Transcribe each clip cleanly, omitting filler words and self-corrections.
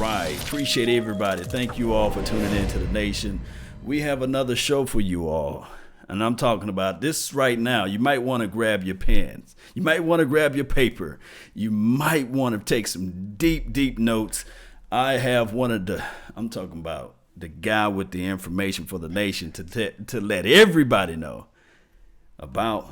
right. Appreciate everybody. Thank you all for tuning in to The Nation. We have another show for you all. And I'm talking about this right now. You might want to grab your pens. You might want to grab your paper. You might want to take some deep, deep notes. I have I'm talking about the guy with the information for The Nation to let everybody know about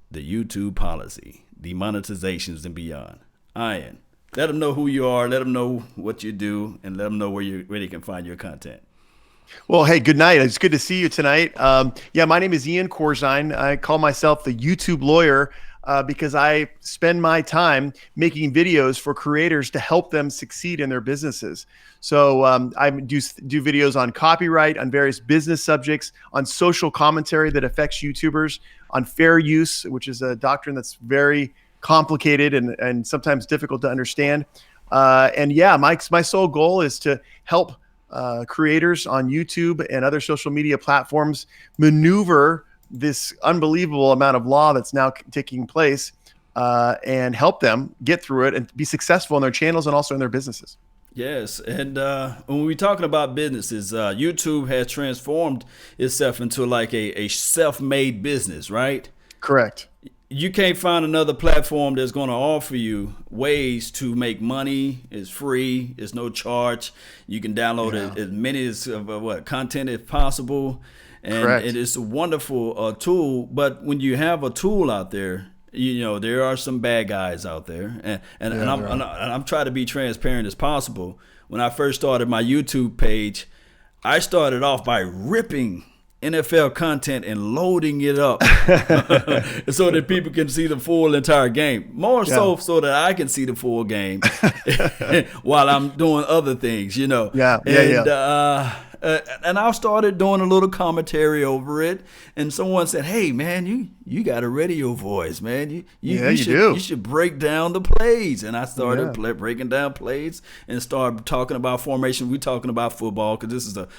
the YouTube policy, demonetizations and beyond. Ian, let them know who you are, let them know what you do, and let them know where they can find your content. Well, hey, good night. It's good to see you tonight. My name is Ian Corzine. I call myself the YouTube lawyer because I spend my time making videos for creators to help them succeed in their businesses. So I do videos on copyright, on various business subjects, on social commentary that affects YouTubers, on fair use, which is a doctrine that's very complicated and sometimes difficult to understand. My sole goal is to help creators on YouTube and other social media platforms maneuver this unbelievable amount of law that's now taking place and help them get through it and be successful in their channels and also in their businesses. Yes, and when we're talking about businesses, YouTube has transformed itself into like a self-made business, right? Correct. You can't find another platform that's going to offer you ways to make money. It's free. It's no charge. You can download as many content as possible, and it is a wonderful tool. But when you have a tool out there, there are some bad guys out there, and I'm trying to be transparent as possible. When I first started my YouTube page, I started off by ripping NFL content and loading it up so that people can see the full entire game. More so that I can see the full game while I'm doing other things, And I started doing a little commentary over it, and someone said, "Hey, man, you got a radio voice, man. You should break down the plays." And I started breaking down plays and started talking about formation. We're talking about football because this is a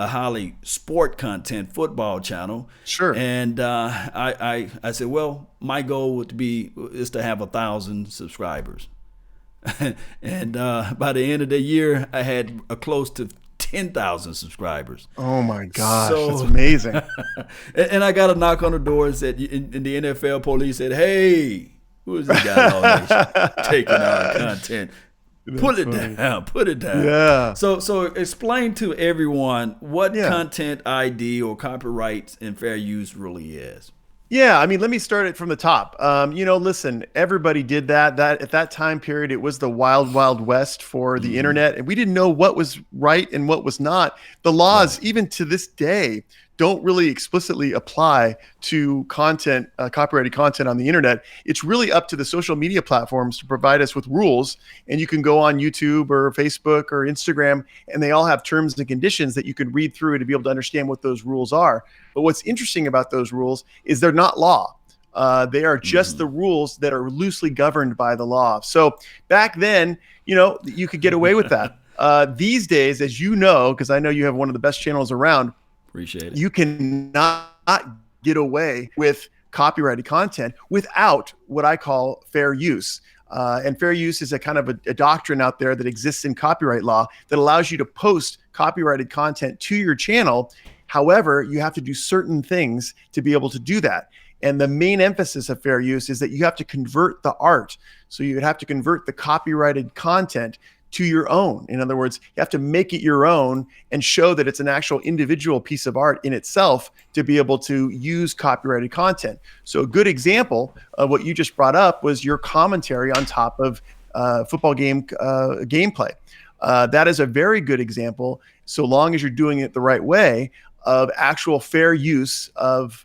highly sport content football channel. Sure. And I said, well, my goal is to have 1,000 subscribers. And by the end of the year, I had close to 10,000 subscribers. Oh my gosh, that's amazing. And I got a knock on the door and said, and the NFL police said, "Hey, who is this guy all this taking our content? Put it down." Yeah. So explain to everyone what content ID or copyright and fair use really is. Yeah, I mean, let me start it from the top. Listen, everybody did that. That at that time period, it was the wild, wild west for the internet, and we didn't know what was right and what was not. The laws, even to this day, don't really explicitly apply to content, copyrighted content on the internet. It's really up to the social media platforms to provide us with rules. And you can go on YouTube or Facebook or Instagram, and they all have terms and conditions that you can read through to be able to understand what those rules are. But what's interesting about those rules is they're not law. They are just the rules that are loosely governed by the law. So back then, you could get away with that. These days, as you know, because I know you have one of the best channels around, appreciate it. You cannot get away with copyrighted content without what I call fair use. And fair use is a kind of a doctrine out there that exists in copyright law that allows you to post copyrighted content to your channel. However, you have to do certain things to be able to do that. And the main emphasis of fair use is that you have to convert the art. So you would have to convert the copyrighted content to your own. In other words, you have to make it your own and show that it's an actual individual piece of art in itself to be able to use copyrighted content. So a good example of what you just brought up was your commentary on top of football game gameplay. That is a very good example, so long as you're doing it the right way, of actual fair use of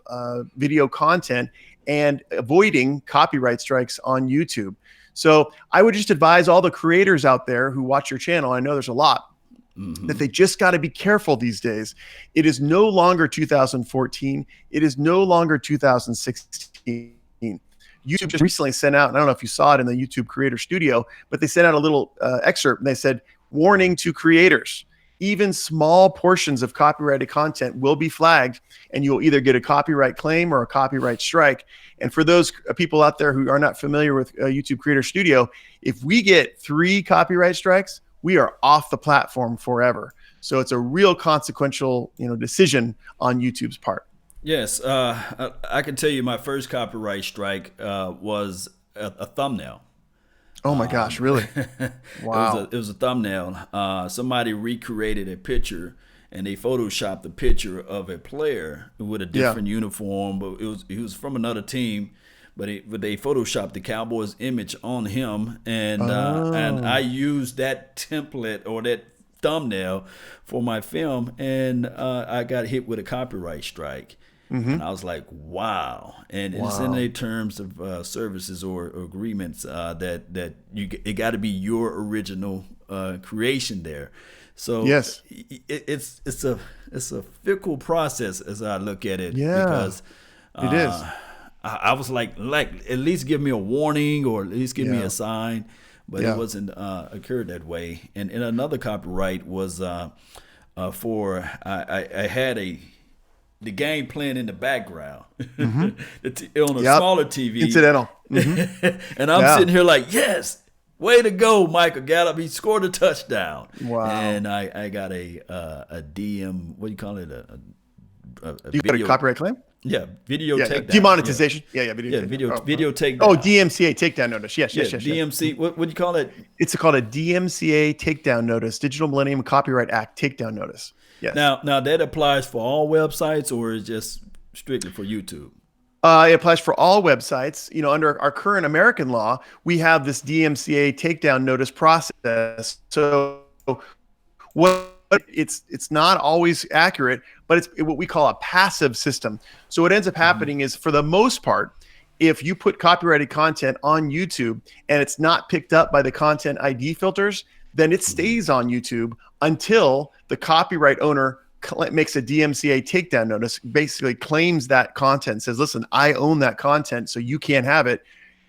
video content and avoiding copyright strikes on YouTube. So I would just advise all the creators out there who watch your channel, I know there's a lot, that they just got to be careful these days. It is no longer 2014. It is no longer 2016. YouTube just recently sent out, and I don't know if you saw it in the YouTube Creator Studio, but they sent out a little excerpt, and they said, "Warning to creators. Even small portions of copyrighted content will be flagged, and you'll either get a copyright claim or a copyright strike." And for those people out there who are not familiar with YouTube Creator Studio, if we get 3 copyright strikes, we are off the platform forever. So it's a real consequential, decision on YouTube's part. Yes, I can tell you my first copyright strike was a thumbnail. Oh my gosh, really? Wow. It was a thumbnail. Somebody recreated a picture, and they photoshopped the picture of a player with a different uniform, but he was from another team. But they photoshopped the Cowboys image on him, and I used that template or that thumbnail for my film, and I got hit with a copyright strike. And I was like, wow. And it's in the terms of services or agreements that it got to be your original creation there. So yes, it's a fickle process as I look at it. Yeah, because it is. I was like at least give me a warning or at least give me a sign, but it wasn't occurred that way. And another copyright was for I had the game playing in the background on a smaller TV. Incidental. And I'm sitting here like, yes, way to go, Michael Gallup. He scored a touchdown. Wow. And I got a DM, what do you call it? You got a copyright claim? Yeah, video takedown. Demonetization. Video takedown. Oh, DMCA takedown notice. Yes. DMC. What do you call it? It's called a DMCA takedown notice, Digital Millennium Copyright Act takedown notice. Yes. Now that applies for all websites, or is just strictly for YouTube? It applies for all websites. Under our current American law, we have this DMCA takedown notice process. So it's not always accurate, but it's what we call a passive system. So what ends up happening is, for the most part, if you put copyrighted content on YouTube and it's not picked up by the content ID filters, then it stays on YouTube until the copyright owner makes a DMCA takedown notice, basically claims that content, says, listen, I own that content, so you can't have it.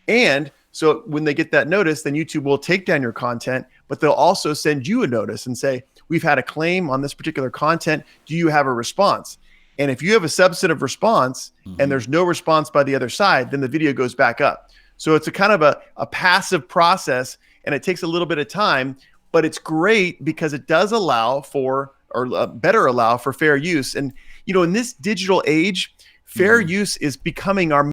And so when they get that notice, then YouTube will take down your content, but they'll also send you a notice and say, we've had a claim on this particular content. Do you have a response? And if you have a substantive response and there's no response by the other side, then the video goes back up. So it's a kind of a passive process, and it takes a little bit of time, but it's great because it does allow for, or better allow for, fair use. And, in this digital age, fair use is becoming our